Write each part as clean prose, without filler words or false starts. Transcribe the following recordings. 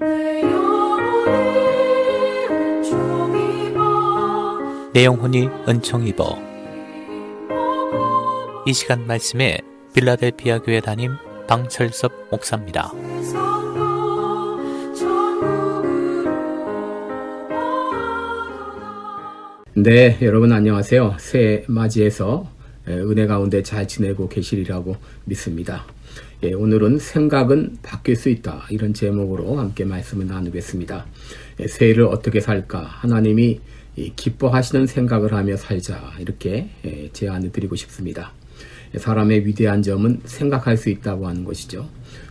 내 영혼이 은총 입어. 이 시간 말씀에 필라델피아 교회 담임 방철섭 목사입니다. 네, 여러분 안녕하세요. 새해 맞이해서 은혜 가운데 잘 지내고 계시리라고 믿습니다. 오늘은 생각은 바뀔 수 있다, 이런 제목으로 함께 말씀을 나누겠습니다. 새해를 어떻게 살까? 하나님이 기뻐하시는 생각을 하며 살자, 이렇게 제안을 드리고 싶습니다. 사람의 위대한 점은 생각할 수 있다고 하는 것이죠.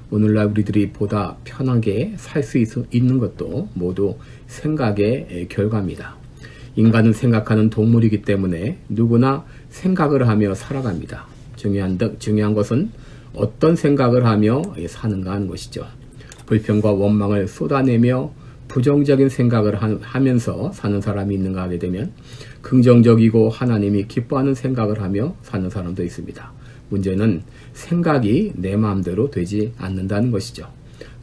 오늘날 우리들이 보다 편하게 살 수 있는 것도 모두 생각의 결과입니다. 인간은 생각하는 동물이기 때문에 누구나 생각을 하며 살아갑니다. 중요한 것은 어떤 생각을 하며 사는가 하는 것이죠. 불평과 원망을 쏟아내며 부정적인 생각을 하면서 사는 사람이 있는가 하게 되면 긍정적이고 하나님이 기뻐하는 생각을 하며 사는 사람도 있습니다. 문제는 생각이 내 마음대로 되지 않는다는 것이죠.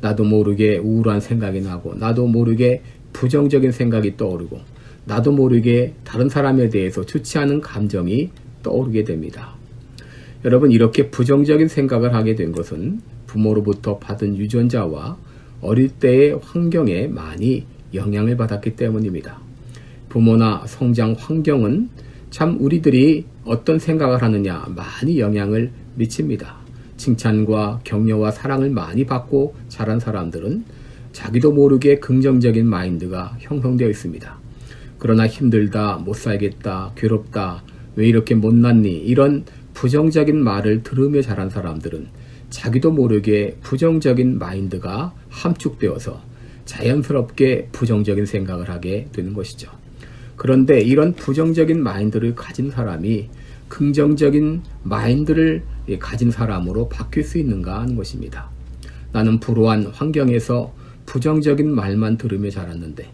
나도 모르게 우울한 생각이 나고, 나도 모르게 부정적인 생각이 떠오르고, 나도 모르게 다른 사람에 대해서 좋지 않은 감정이 떠오르게 됩니다. 여러분, 이렇게 부정적인 생각을 하게 된 것은 부모로부터 받은 유전자와 어릴 때의 환경에 많이 영향을 받았기 때문입니다. 부모나 성장 환경은 참 우리들이 어떤 생각을 하느냐 많이 영향을 미칩니다. 칭찬과 격려와 사랑을 많이 받고 자란 사람들은 자기도 모르게 긍정적인 마인드가 형성되어 있습니다. 그러나 힘들다, 못 살겠다, 괴롭다, 왜 이렇게 못났니, 이런 부정적인 말을 들으며 자란 사람들은 자기도 모르게 부정적인 마인드가 함축되어서 자연스럽게 부정적인 생각을 하게 되는 것이죠. 그런데 이런 부정적인 마인드를 가진 사람이 긍정적인 마인드를 가진 사람으로 바뀔 수 있는가 하는 것입니다. 나는 불우한 환경에서 부정적인 말만 들으며 자랐는데,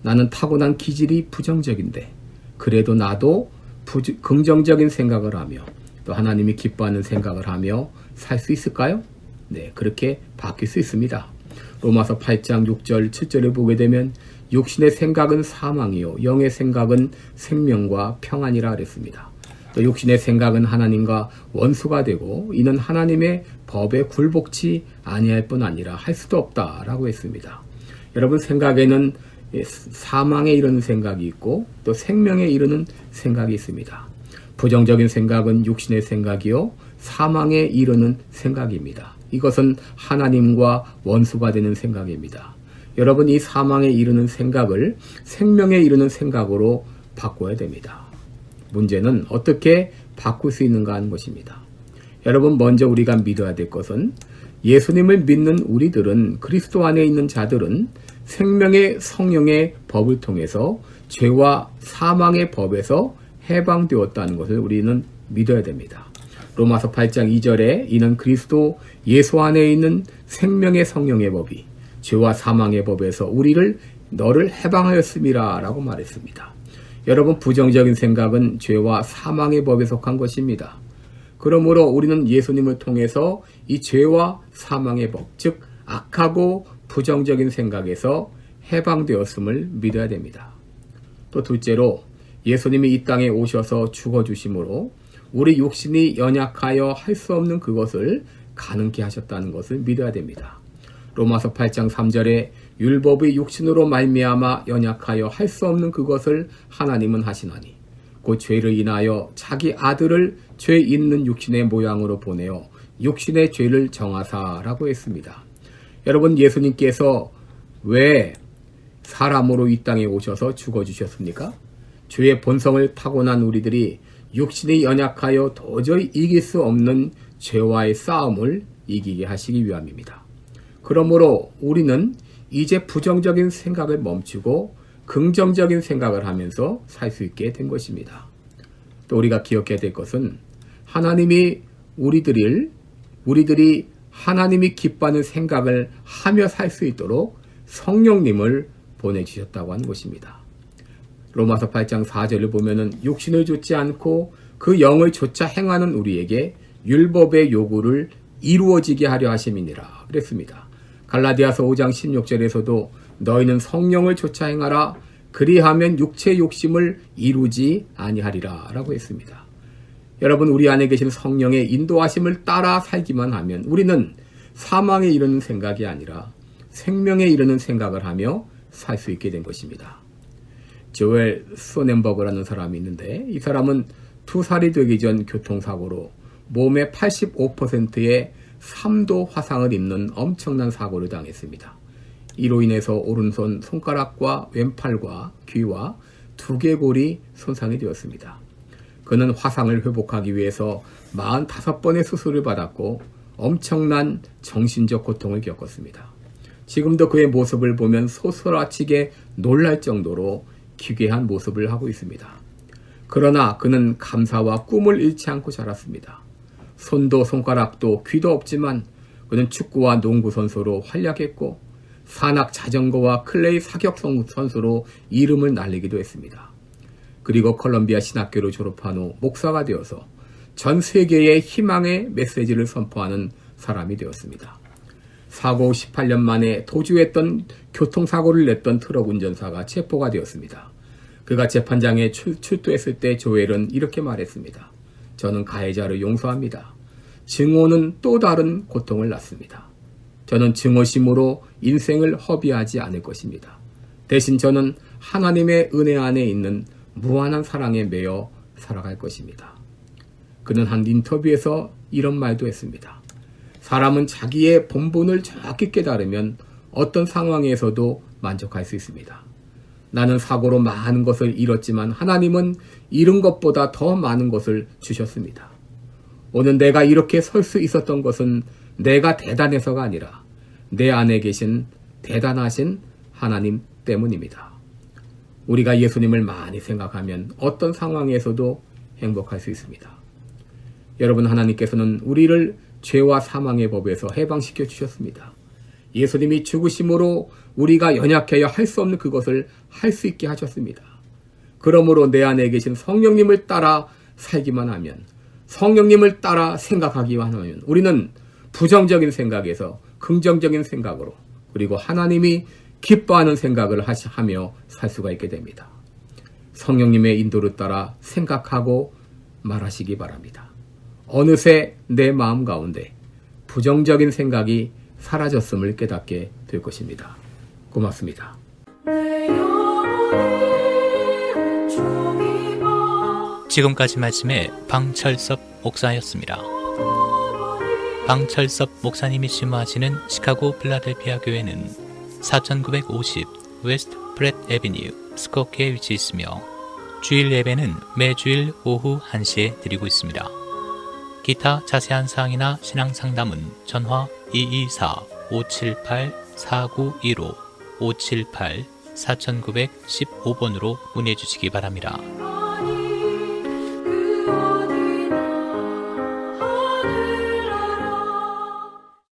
나는 타고난 기질이 부정적인데, 그래도 나도 긍정적인 생각을 하며 또 하나님이 기뻐하는 생각을 하며 살 수 있을까요? 네, 그렇게 바뀔 수 있습니다. 로마서 8장 6절 7절에 보게 되면 육신의 생각은 사망이요 영의 생각은 생명과 평안이라 그랬습니다. 또 육신의 생각은 하나님과 원수가 되고 이는 하나님의 법에 굴복치 아니할 뿐 아니라 할 수도 없다라고 했습니다. 여러분, 생각에는 사망에 이르는 생각이 있고 또 생명에 이르는 생각이 있습니다. 부정적인 생각은 육신의 생각이요 사망에 이르는 생각입니다. 이것은 하나님과 원수가 되는 생각입니다. 여러분, 이 사망에 이르는 생각을 생명에 이르는 생각으로 바꿔야 됩니다. 문제는 어떻게 바꿀 수 있는가 하는 것입니다. 여러분, 먼저 우리가 믿어야 될 것은 예수님을 믿는 우리들은, 그리스도 안에 있는 자들은 생명의 성령의 법을 통해서 죄와 사망의 법에서 해방되었다는 것을 우리는 믿어야 됩니다. 로마서 8장 2절에 이는 그리스도 예수 안에 있는 생명의 성령의 법이 죄와 사망의 법에서 너를 해방하였음이라 라고 말했습니다. 여러분, 부정적인 생각은 죄와 사망의 법에 속한 것입니다. 그러므로 우리는 예수님을 통해서 이 죄와 사망의 법, 즉 악하고 부정적인 생각에서 해방되었음을 믿어야 됩니다. 또 둘째로, 예수님이 이 땅에 오셔서 죽어주심으로 우리 육신이 연약하여 할 수 없는 그것을 가능케 하셨다는 것을 믿어야 됩니다. 로마서 8장 3절에 율법의 육신으로 말미암아 연약하여 할 수 없는 그것을 하나님은 하시나니 곧 죄를 인하여 자기 아들을 죄 있는 육신의 모양으로 보내어 육신의 죄를 정하사라고 했습니다. 여러분, 예수님께서 왜 사람으로 이 땅에 오셔서 죽어주셨습니까? 죄의 본성을 타고난 우리들이 육신이 연약하여 도저히 이길 수 없는 죄와의 싸움을 이기게 하시기 위함입니다. 그러므로 우리는 이제 부정적인 생각을 멈추고 긍정적인 생각을 하면서 살 수 있게 된 것입니다. 또 우리가 기억해야 될 것은 하나님이 우리들이 하나님이 기뻐하는 생각을 하며 살 수 있도록 성령님을 보내주셨다고 하는 것입니다. 로마서 8장 4절을 보면은 육신을 좇지 않고 그 영을 좇아 행하는 우리에게 율법의 요구를 이루어지게 하려 하심이니라 그랬습니다. 갈라디아서 5장 16절에서도 너희는 성령을 좇아 행하라 그리하면 육체의 욕심을 이루지 아니하리라 라고 했습니다. 여러분, 우리 안에 계신 성령의 인도하심을 따라 살기만 하면 우리는 사망에 이르는 생각이 아니라 생명에 이르는 생각을 하며 살 수 있게 된 것입니다. 조엘 소넨버그라는 사람이 있는데 이 사람은 2살이 되기 전 교통사고로 몸의 85%의 3도 화상을 입는 엄청난 사고를 당했습니다. 이로 인해서 오른손 손가락과 왼팔과 귀와 두개골이 손상이 되었습니다. 그는 화상을 회복하기 위해서 45번의 수술을 받았고 엄청난 정신적 고통을 겪었습니다. 지금도 그의 모습을 보면 소스라치게 놀랄 정도로 기괴한 모습을 하고 있습니다. 그러나 그는 감사와 꿈을 잃지 않고 자랐습니다. 손도 손가락도 귀도 없지만 그는 축구와 농구 선수로 활약했고 산악 자전거와 클레이 사격 선수로 이름을 날리기도 했습니다. 그리고 콜롬비아 신학교를 졸업한 후 목사가 되어서 전 세계에 희망의 메시지를 선포하는 사람이 되었습니다. 사고 후 18년 만에 도주했던 교통사고를 냈던 트럭 운전사가 체포가 되었습니다. 그가 재판장에 출두했을 때 조엘은 이렇게 말했습니다. 저는 가해자를 용서합니다. 증오는 또 다른 고통을 낳습니다. 저는 증오심으로 인생을 허비하지 않을 것입니다. 대신 저는 하나님의 은혜 안에 있는 무한한 사랑에 매여 살아갈 것입니다. 그는 한 인터뷰에서 이런 말도 했습니다. 사람은 자기의 본분을 정확히 깨달으면 어떤 상황에서도 만족할 수 있습니다. 나는 사고로 많은 것을 잃었지만 하나님은 잃은 것보다 더 많은 것을 주셨습니다. 오늘 내가 이렇게 설 수 있었던 것은 내가 대단해서가 아니라 내 안에 계신 대단하신 하나님 때문입니다. 우리가 예수님을 많이 생각하면 어떤 상황에서도 행복할 수 있습니다. 여러분, 하나님께서는 우리를 죄와 사망의 법에서 해방시켜 주셨습니다. 예수님이 죽으심으로 우리가 연약해야 할 수 없는 그것을 할 수 있게 하셨습니다. 그러므로 내 안에 계신 성령님을 따라 살기만 하면, 성령님을 따라 생각하기만 하면 우리는 부정적인 생각에서 긍정적인 생각으로, 그리고 하나님이 기뻐하는 생각을 하며 살 수가 있게 됩니다. 성령님의 인도를 따라 생각하고 말하시기 바랍니다. 어느새 내 마음 가운데 부정적인 생각이 사라졌음을 깨닫게 될 것입니다. 고맙습니다. 지금까지 말씀에 방철섭 목사였습니다. 방철섭 목사님이 심화하시는 시카고 필라델피아 교회는 4950 웨스트 프렛 애비뉴 스코키에 위치해 있으며 주일 예배는 매주일 오후 1시에 드리고 있습니다. 기타 자세한 사항이나 신앙 상담은 전화 224-578-4915 578-4915번으로 문의해 주시기 바랍니다.